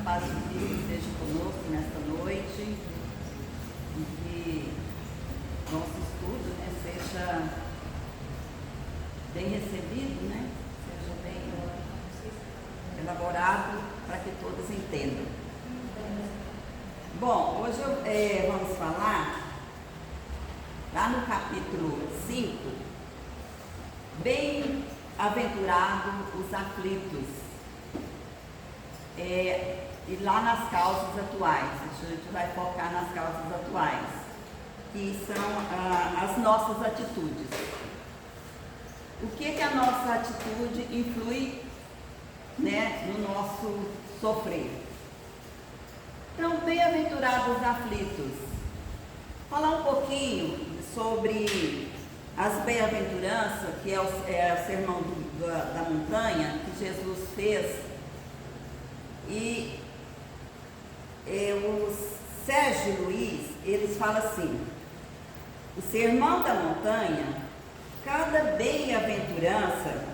paz de Deus esteja conosco nesta noite e que nosso estudo, seja bem recebido, seja bem elaborado para que todos entendam. Bom, hoje vamos falar lá no capítulo 5, bem-aventurados os aflitos. E lá nas causas atuais, a gente vai focar nas causas atuais, que são as nossas atitudes. O que a nossa atitude influi, no nosso sofrer? Então, bem-aventurados os aflitos. Falar um pouquinho sobre as bem-aventuranças, que é o sermão da montanha que Jesus fez. E o Sérgio Luiz, eles falam assim: o sermão da montanha, cada bem-aventurança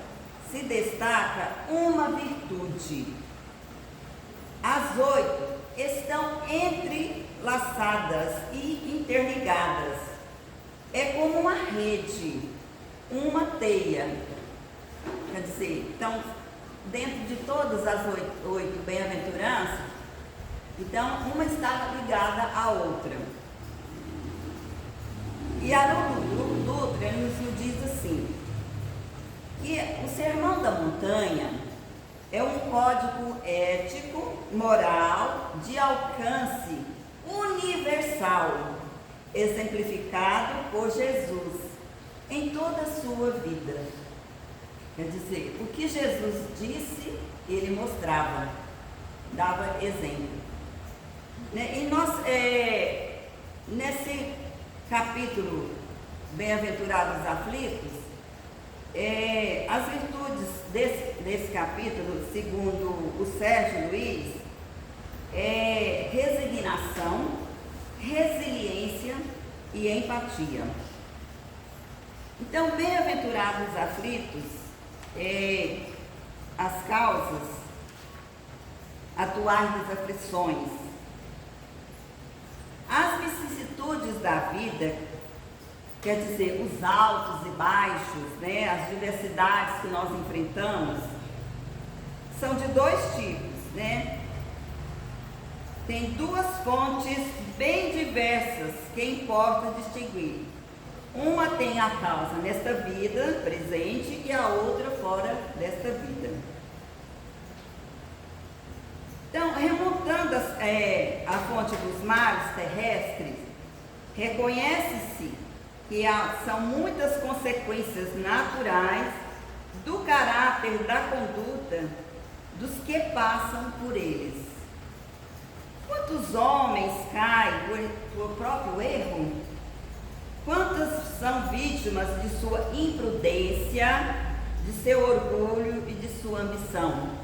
se destaca uma virtude. As 8 estão entrelaçadas e interligadas. É como uma rede, uma teia. Quer dizer, então, dentro de todas as 8 bem-aventuranças, então uma está ligada à outra. E Haroldo Dutra nos diz assim, que o sermão da montanha é um código ético, moral, de alcance universal, exemplificado por Jesus em toda a sua vida. Quer dizer, o que Jesus disse, ele mostrava, dava exemplo. E nós, nesse capítulo, Bem-aventurados aflitos, as virtudes desse capítulo, segundo o Sérgio Luiz, é resignação, resiliência e empatia. Então, bem-aventurados aflitos, as causas atuais das aflições, as vicissitudes da vida, quer dizer, os altos e baixos, as diversidades que nós enfrentamos, são de 2 tipos, Tem 2 fontes bem diversas que importa distinguir. Uma tem a causa nesta vida presente e a outra fora desta vida. Então, remontando a fonte dos males terrestres, reconhece-se que são muitas consequências naturais do caráter da conduta dos que passam por eles. Quantos homens caem por próprio erro? Quantas são vítimas de sua imprudência, de seu orgulho e de sua ambição?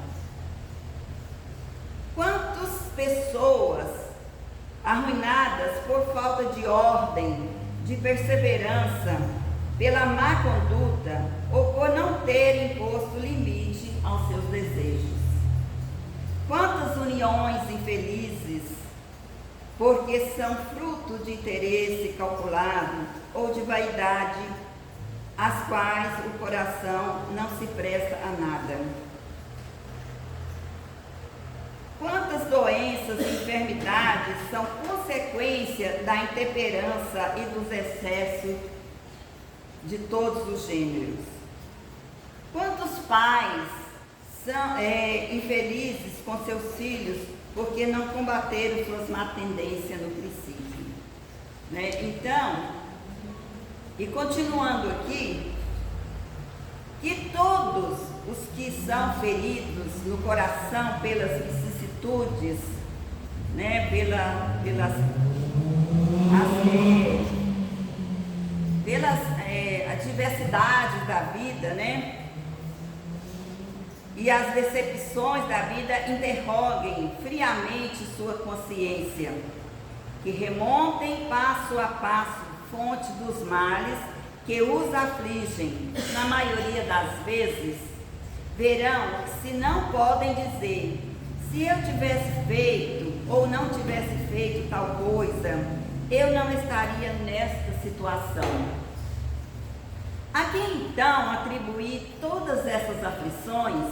Quantas pessoas arruinadas por falta de ordem, de perseverança, pela má conduta ou por não terem posto limite aos seus desejos? Quantas uniões infelizes, porque são fruto de interesse calculado ou de vaidade, as quais o coração não se presta a nada. Quantas doenças e enfermidades são consequência da intemperança e dos excessos de todos os gêneros? Quantos pais são infelizes com seus filhos porque não combateram suas má tendências no princípio? Então, e continuando aqui, que todos os que são feridos no coração pelas vicissitudes, pelas adversidades da vida, e as decepções da vida, interroguem friamente sua consciência, que remontem passo a passo fonte dos males que os afligem, na maioria das vezes, verão que se não podem dizer se eu tivesse feito ou não tivesse feito tal coisa, eu não estaria nesta situação. A quem então atribuir todas essas aflições,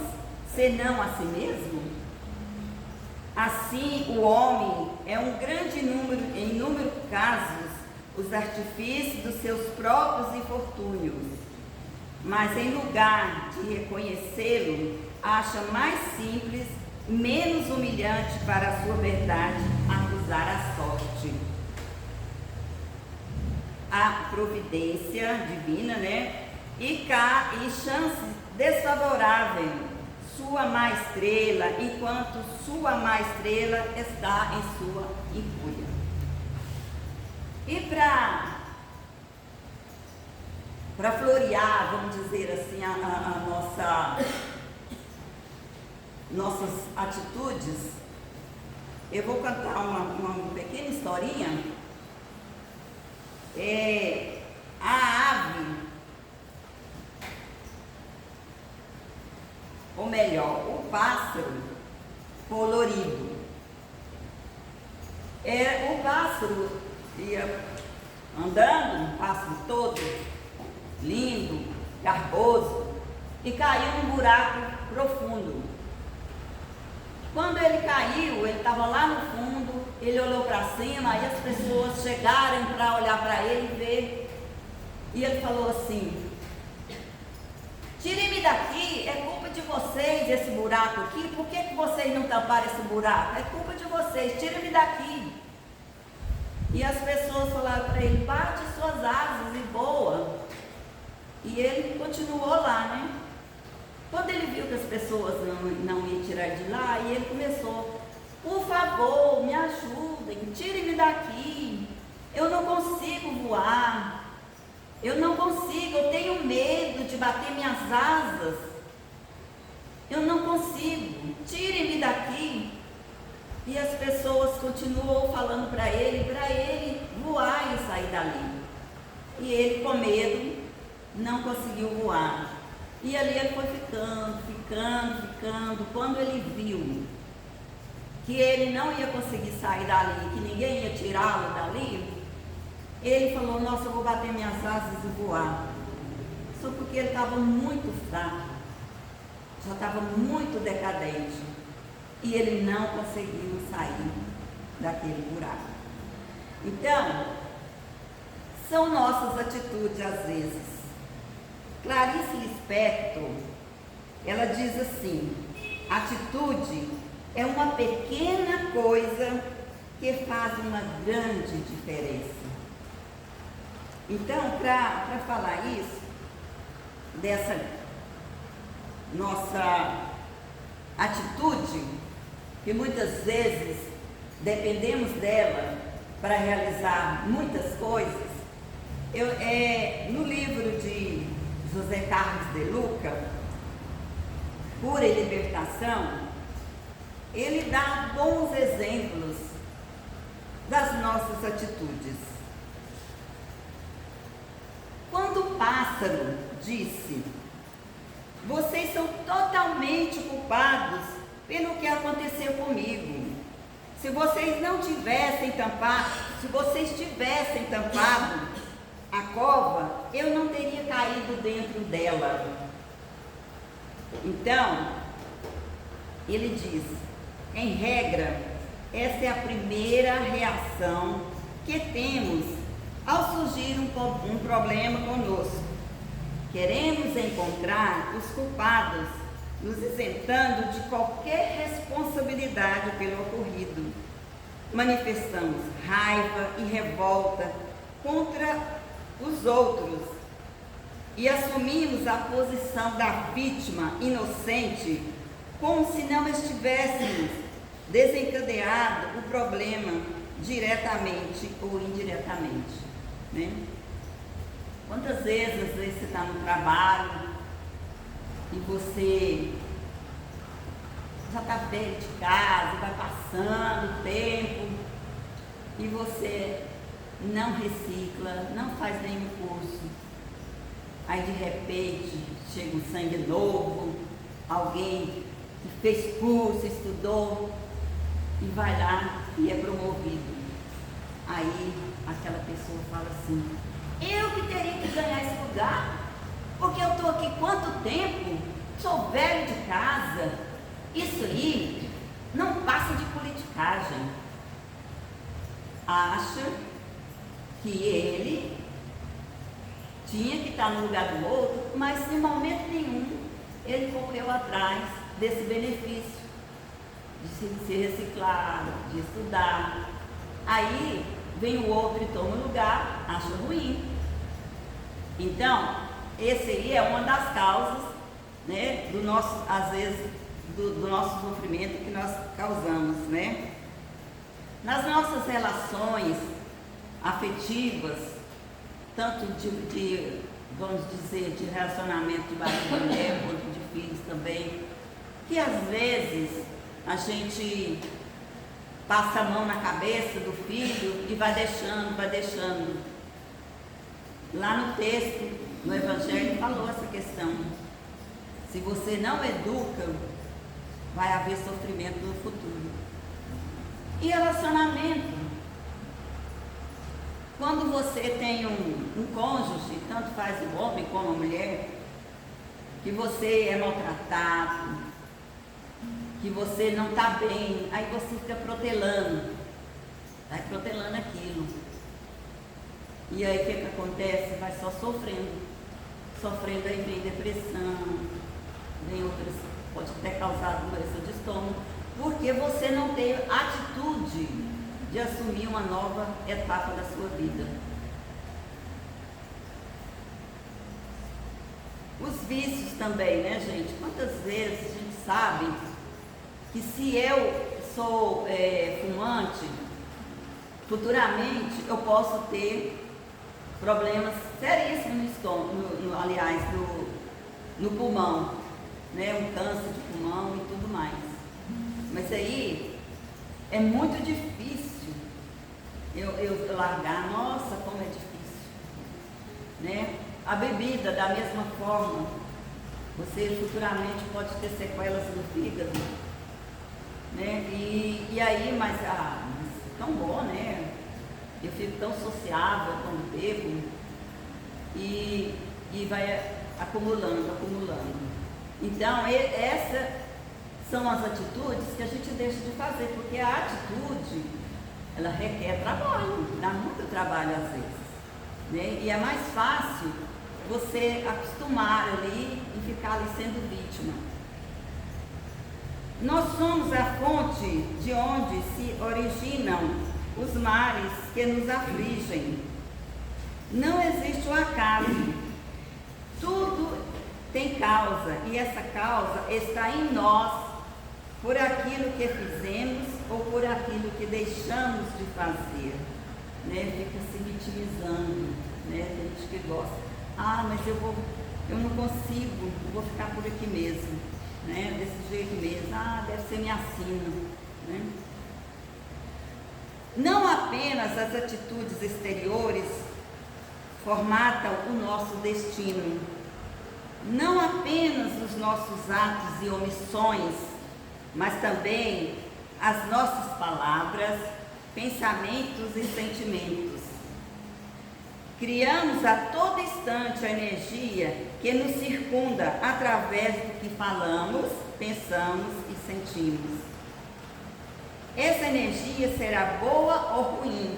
senão a si mesmo? Assim, o homem é um grande número, em inúmeros casos, os artifícios dos seus próprios infortúnios. Mas em lugar de reconhecê-lo, acha mais simples, menos humilhante para a sua verdade, acusar a sorte. A providência divina, né? E chance desfavorável, sua má estrela, enquanto sua má estrela está em sua incúria. E para florear, vamos dizer assim, nossas atitudes, eu vou cantar uma pequena historinha. A ave, ou melhor, o pássaro colorido. O pássaro ia andando, um pássaro todo lindo, garboso, e caiu num buraco profundo. Quando ele caiu, ele estava lá no fundo, ele olhou para cima, e as pessoas chegaram para olhar para ele e ver. E ele falou assim: tirem-me daqui, é culpa de vocês esse buraco aqui, por que vocês não tamparam esse buraco? É culpa de vocês, tirem-me daqui. E as pessoas falaram para ele: bate suas asas e voa. E ele continuou lá, né? Quando ele viu que as pessoas não iam tirar de lá, e ele começou: por favor, me ajudem, tirem-me daqui, eu não consigo voar, eu não consigo, eu tenho medo de bater minhas asas, eu não consigo, tirem-me daqui. E as pessoas continuam falando para ele voar e sair dali. E ele, com medo, não conseguiu voar. E ali ele foi ficando. Quando ele viu que ele não ia conseguir sair dali, que ninguém ia tirá-lo dali, ele falou: nossa, eu vou bater minhas asas e voar. Só porque ele estava muito fraco, já estava muito decadente, e ele não conseguiu sair daquele buraco. Então, são nossas atitudes às vezes. Clarice Lispector, ela diz assim: atitude é uma pequena coisa que faz uma grande diferença. Então, para falar isso, dessa nossa atitude, que muitas vezes dependemos dela para realizar muitas coisas, no livro de José Carlos de Luca, Cura e Libertação, ele dá bons exemplos das nossas atitudes. Quando o pássaro disse: vocês são totalmente culpados pelo que aconteceu comigo. Se vocês tivessem tampado a cova, eu não teria caído dentro dela. Então, ele diz: em regra, essa é a primeira reação que temos ao surgir um problema conosco. Queremos encontrar os culpados, nos isentando de qualquer responsabilidade pelo ocorrido. Manifestamos raiva e revolta contra os outros e assumimos a posição da vítima inocente, como se não estivéssemos desencadeado o problema diretamente ou indiretamente, né? Quantas vezes, às vezes, você está no trabalho e você já está velho de casa, vai passando o tempo e você não recicla, não faz nenhum curso. Aí de repente chega um sangue novo, alguém que fez curso, estudou, e vai lá e é promovido. Aí aquela pessoa fala assim, eu que teria que ganhar esse lugar, porque eu estou aqui quanto tempo, sou velho de casa, isso aí não passa de politicagem. Acha que ele tinha que estar no lugar do outro, mas em momento nenhum ele correu atrás desse benefício de se reciclar, de estudar. Aí vem o outro e toma o lugar, acha ruim. Então, esse aí é uma das causas, né, do nosso, às vezes, do nosso sofrimento que nós causamos, né? Nas nossas relações afetivas, tanto de vamos dizer, de relacionamento de marido e mulher, quanto de filhos também, que às vezes a gente passa a mão na cabeça do filho e vai deixando, vai deixando. Lá no texto, no Evangelho, falou essa questão. Se você não educa, vai haver sofrimento no futuro. E relacionamento. Quando você tem um cônjuge, tanto faz o homem como a mulher, que você é maltratado, que você não está bem, aí você fica protelando, vai protelando aquilo. E aí o que acontece? Vai só sofrendo, aí vem depressão, vem outras, pode até causar doença de estômago, porque você não tem atitude de assumir uma nova etapa da sua vida. Os vícios também, né, gente? Quantas vezes a gente sabe que se eu sou fumante, futuramente eu posso ter problemas seríssimos no estômago, aliás, no pulmão, né? Um câncer de pulmão e tudo mais. Mas aí é muito difícil eu largar. Nossa, como é difícil, né? A bebida, da mesma forma, você futuramente pode ter sequelas no fígado, né? E aí, mas tão bom, né? Eu fico tão sociável quando bebo e vai acumulando. Então, essas são as atitudes que a gente deixa de fazer, porque a atitude, ela requer trabalho, dá muito trabalho às vezes, né? E é mais fácil você acostumar ali e ficar ali sendo vítima. Nós somos a fonte de onde se originam os males que nos afligem. Não existe um acaso. Tudo tem causa, e essa causa está em nós, por aquilo que fizemos ou por aquilo que deixamos de fazer, né? Fica se vitimizando, né? Tem gente que gosta. Mas eu não consigo, eu vou ficar por aqui mesmo, né? Desse jeito mesmo. Deve ser minha sina, né? Não apenas as atitudes exteriores formatam o nosso destino, não apenas os nossos atos e omissões, mas também as nossas palavras, pensamentos e sentimentos. Criamos a todo instante a energia que nos circunda através do que falamos, pensamos e sentimos. Essa energia será boa ou ruim,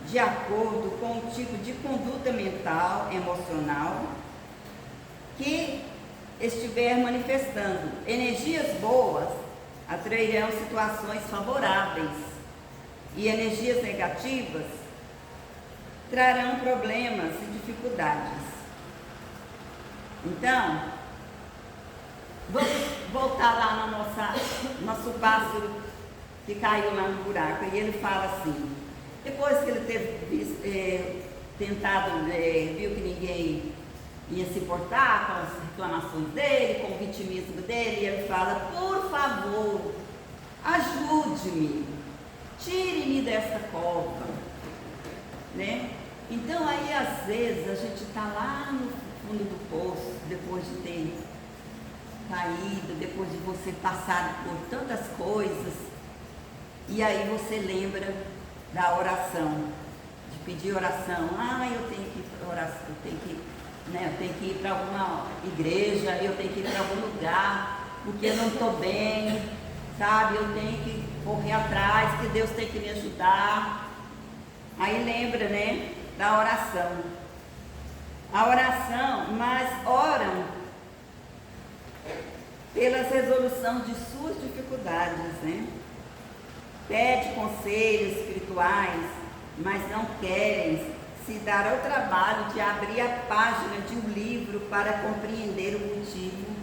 de acordo com o tipo de conduta mental, emocional que estiver manifestando. Energias boas atrairão situações favoráveis e energias negativas trarão problemas e dificuldades. Então, vamos voltar lá no nosso pássaro que caiu lá no buraco, e ele fala assim, depois que ele teve tentado, viu que ninguém ia se importar com as reclamações dele, com o vitimismo dele, e ele fala, por favor, ajude-me, tire-me desta cova, né? Então aí às vezes a gente está lá no fundo do poço, depois de ter caído, depois de você passar por tantas coisas, e aí você lembra da oração, de pedir oração. Eu tenho que orar, eu tenho que ir para alguma igreja, eu tenho que ir para algum lugar, porque eu não estou bem, sabe? Eu tenho que correr atrás, que Deus tem que me ajudar. Aí lembra, né, da oração. A oração, mas oram pela resolução de suas dificuldades, né? Pede conselhos espirituais, mas não querem se dar ao trabalho de abrir a página de um livro para compreender o motivo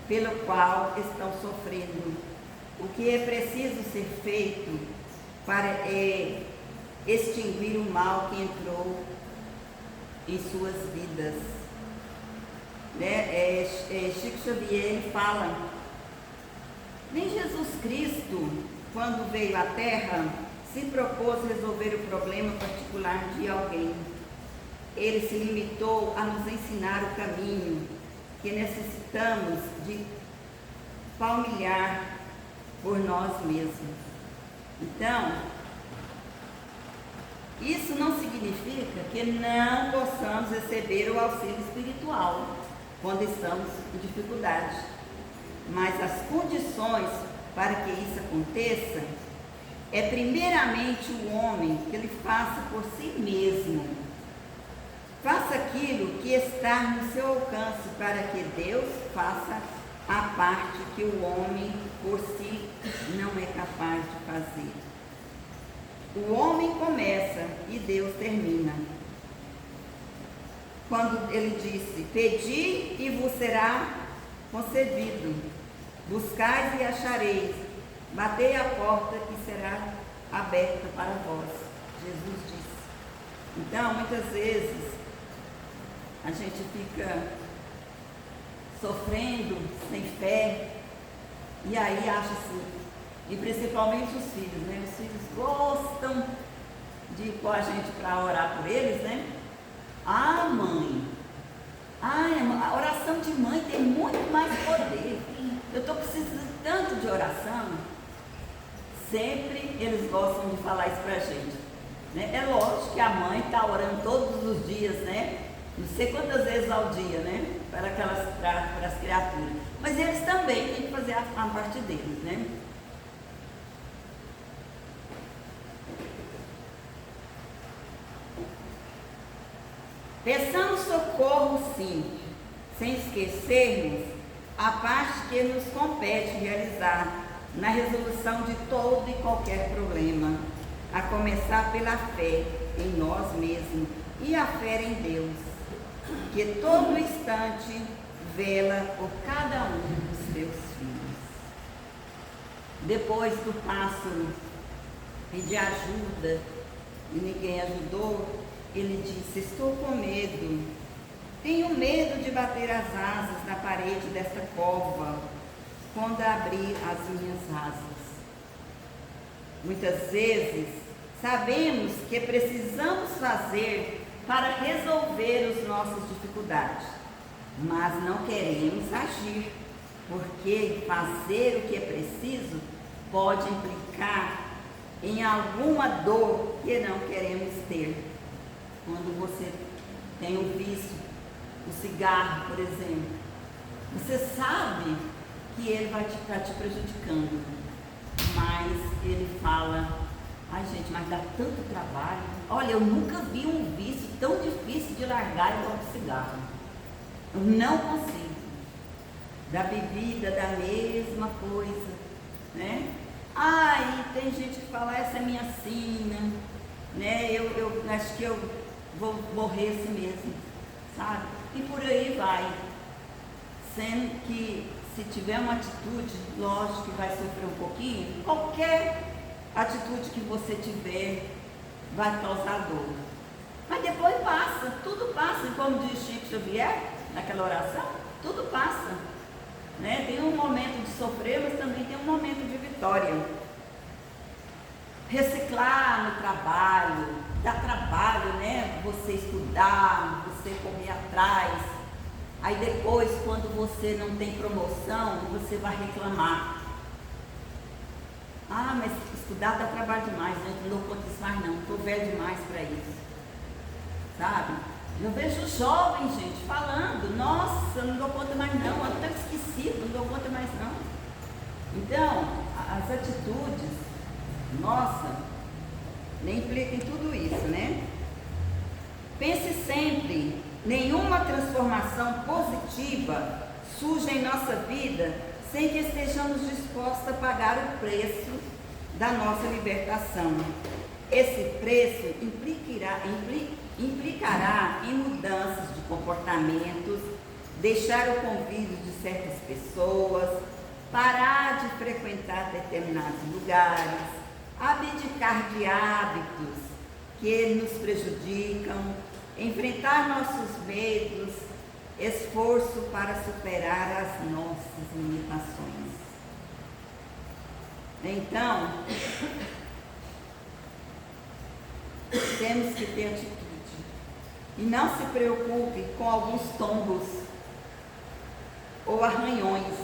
pelo qual estão sofrendo. O que é preciso ser feito para extinguir o mal que entrou em suas vidas. Chico Xavier ele fala, nem Jesus Cristo, quando veio à Terra, se propôs resolver o problema particular de alguém. Ele se limitou a nos ensinar o caminho que necessitamos de palmilhar por nós mesmos. Então, isso não significa que não possamos receber o auxílio espiritual quando estamos em dificuldade. Mas as condições para que isso aconteça é primeiramente o homem que ele faça por si mesmo. Faça aquilo que está no seu alcance para que Deus faça a parte que o homem por si não é capaz de fazer. O homem começa e Deus termina. Quando ele disse, pedi e vos será concedido, buscais e achareis, batei a porta e será aberta para vós. Jesus disse. Então, muitas vezes, a gente fica sofrendo, sem fé, e aí acha assim, e principalmente os filhos, né? Os filhos gostam de ir com a gente para orar por eles, né? Mãe, a oração de mãe tem muito mais poder. Eu estou precisando tanto de oração. Sempre eles gostam de falar isso para a gente, né? É lógico que a mãe está orando todos os dias, né? Não sei quantas vezes ao dia, né? Para as criaturas. Mas eles também têm que fazer a parte deles, né? Peçamos socorro, sim, sem esquecermos a parte que nos compete realizar na resolução de todo e qualquer problema, a começar pela fé em nós mesmos e a fé em Deus, que todo instante vela por cada um dos seus filhos. Depois do pássaro pedir ajuda e ninguém ajudou, ele disse, estou com medo, tenho medo de bater as asas na parede desta cova, quando abrir as minhas asas. Muitas vezes, sabemos que precisamos fazer para resolver as nossas dificuldades, mas não queremos agir, porque fazer o que é preciso pode implicar em alguma dor que não queremos ter. Quando você tem um vício, o cigarro, por exemplo, você sabe que ele vai estar te prejudicando, mas ele fala, ai gente, mas dá tanto trabalho. Olha, eu nunca vi um vício tão difícil de largar igual o cigarro. Eu não consigo. Da bebida, da mesma coisa, né? E tem gente que fala, essa é minha sina, né? Eu acho que eu vou morrer assim mesmo, sabe? E por aí vai. Sendo que se tiver uma atitude, lógico que vai sofrer um pouquinho. Qualquer atitude que você tiver vai causar dor. Mas depois passa, tudo passa. E como diz Chico Xavier, naquela oração, tudo passa. Né? Tem um momento de sofrer, mas também tem um momento de vitória. Reciclar no trabalho, dá trabalho, né? Você estudar, você correr atrás, Aí depois, quando você não tem promoção, você vai reclamar. Ah, mas estudar dá trabalho demais, né? Não dou conta disso mais não, estou velho demais para isso. Sabe? Eu vejo jovens, gente, falando, nossa, não dou conta mais não, eu estou esquecido, não dou conta mais não. Então, as atitudes, nossa, nem implicam em tudo isso, né? Pense sempre, nenhuma transformação positiva surge em nossa vida sem que estejamos dispostos a pagar o preço da nossa libertação. Esse preço implicará em mudanças de comportamentos, deixar o convívio de certas pessoas, parar de frequentar determinados lugares, abdicar de hábitos que nos prejudicam, enfrentar nossos medos, esforço para superar as nossas limitações. Então, temos que ter atitude. E não se preocupe com alguns tombos ou arranhões.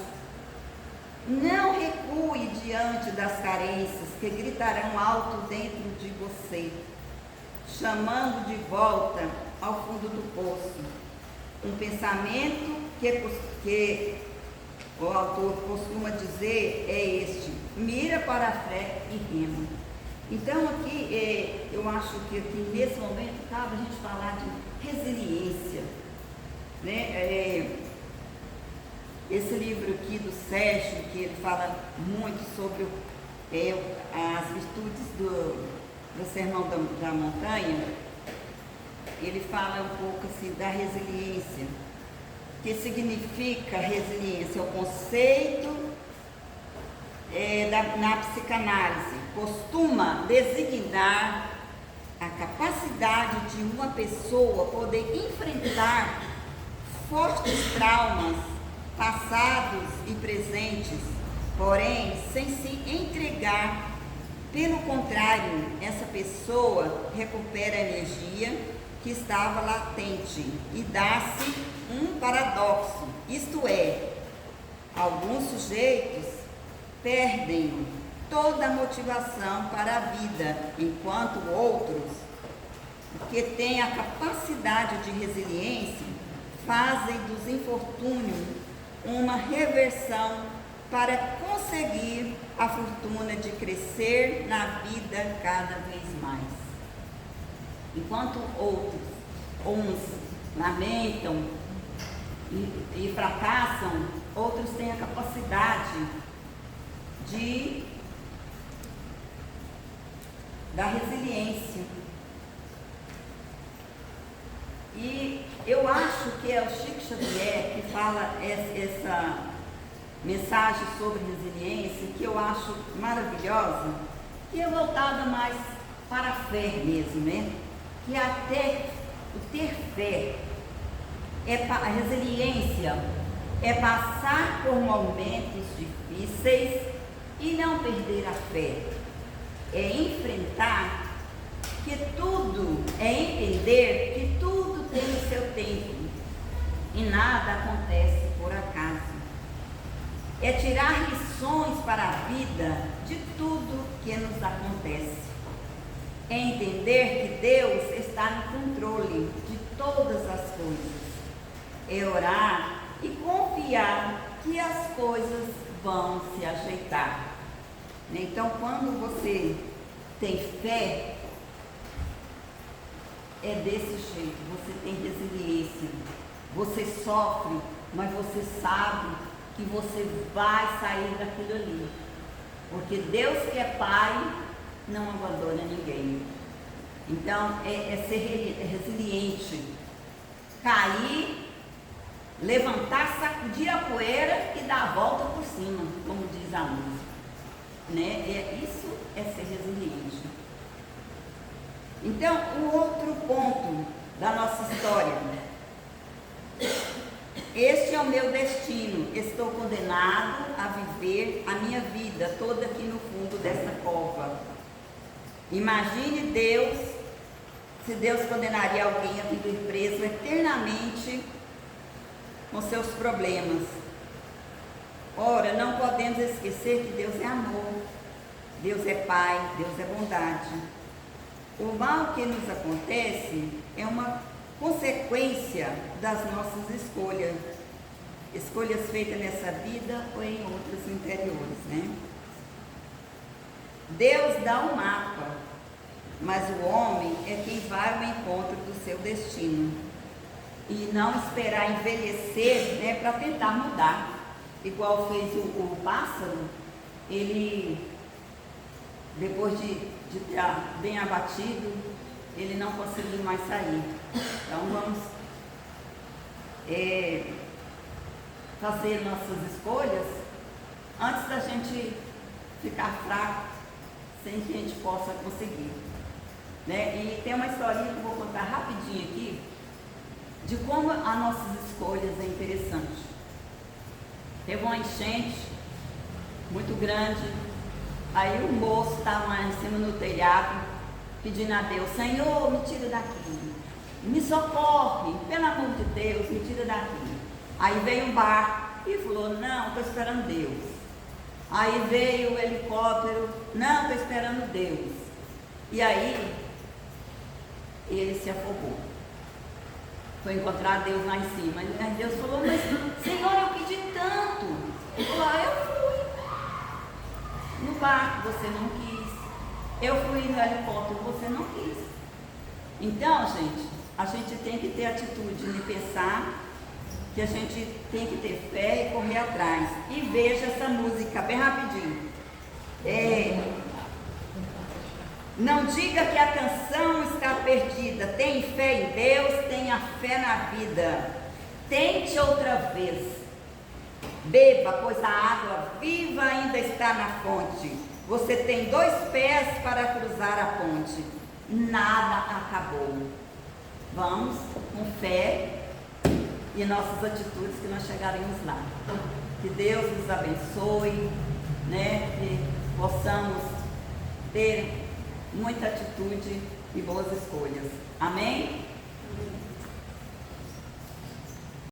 Não recue diante das carências que gritarão alto dentro de você, chamando de volta ao fundo do poço. Um pensamento que o autor costuma dizer é este: mira para a fé e rema. Então aqui, eu acho que aqui nesse momento cabe a gente falar de resiliência, né? Esse livro aqui do Sérgio, que ele fala muito sobre as virtudes do Sermão da Montanha, ele fala um pouco assim da resiliência. O que significa resiliência? O conceito na psicanálise costuma designar a capacidade de uma pessoa poder enfrentar fortes traumas passados e presentes, porém sem se entregar. Pelo contrário, essa pessoa recupera a energia que estava latente e dá-se um paradoxo, isto é, alguns sujeitos perdem toda a motivação para a vida, enquanto outros, que têm a capacidade de resiliência, fazem dos infortúnios uma reversão para conseguir a fortuna de crescer na vida cada vez mais. Enquanto uns lamentam e fracassam, outros têm a capacidade da resiliência. E eu acho que é o Chico Xavier que fala essa mensagem sobre resiliência, que eu acho maravilhosa, que é voltada mais para a fé mesmo, né? Que até o ter fé, a resiliência é passar por momentos difíceis e não perder a fé. É enfrentar entender que tudo tem o seu tempo e nada acontece por acaso. É tirar lições para a vida de tudo que nos acontece. É entender que Deus está no controle de todas as coisas. É orar e confiar que as coisas vão se ajeitar. Então, quando você tem fé, é desse jeito, você tem resiliência. Você sofre, mas você sabe que você vai sair daquilo ali. Porque Deus que é Pai não abandona ninguém. Então, é ser resiliente. Cair, levantar, sacudir a poeira e dar a volta por cima, como diz a música. Né? Isso é ser resiliente. Então, o outro ponto da nossa história. Este é o meu destino. Estou condenado a viver a minha vida toda aqui no fundo dessa cova. Imagine se Deus condenaria alguém a viver preso eternamente com seus problemas. Ora, não podemos esquecer que Deus é amor, Deus é Pai, Deus é bondade. O mal que nos acontece é uma consequência das nossas escolhas. Escolhas feitas nessa vida ou em outras interiores, né? Deus dá um mapa, mas o homem é quem vai ao encontro do seu destino. E não esperar envelhecer, né, para tentar mudar. Igual fez o pássaro, ele, depois de estar bem abatido, ele não conseguiu mais sair. Então vamos fazer nossas escolhas antes da gente ficar fraco, sem que a gente possa conseguir, né? E tem uma historinha que eu vou contar rapidinho aqui, de como as nossas escolhas é interessante. Teve uma enchente muito grande, aí o moço estava lá em cima no telhado, pedindo a Deus: Senhor, me tira daqui, me socorre, pelo amor de Deus, me tira daqui. Aí veio um barco e falou: não, estou esperando Deus. Aí veio o helicóptero: não, estou esperando Deus. E aí ele se afogou, foi encontrar Deus lá em cima. Aí Deus falou: mas Senhor, eu pedi tanto. Ele falou: eu fui no barco, você não quis. Eu fui no helicóptero, você não quis. Então, gente, a gente tem que ter atitude de pensar que a gente tem que ter fé e correr atrás. E veja essa música bem rapidinho. Não diga que a canção está perdida. Tem fé em Deus, tenha fé na vida. Tente outra vez. Beba, pois a água viva ainda está na fonte. Você tem 2 pés para cruzar a ponte. Nada acabou. Vamos com fé e nossas atitudes que nós chegaremos lá. Que Deus nos abençoe, né? Que possamos ter muita atitude e boas escolhas. Amém?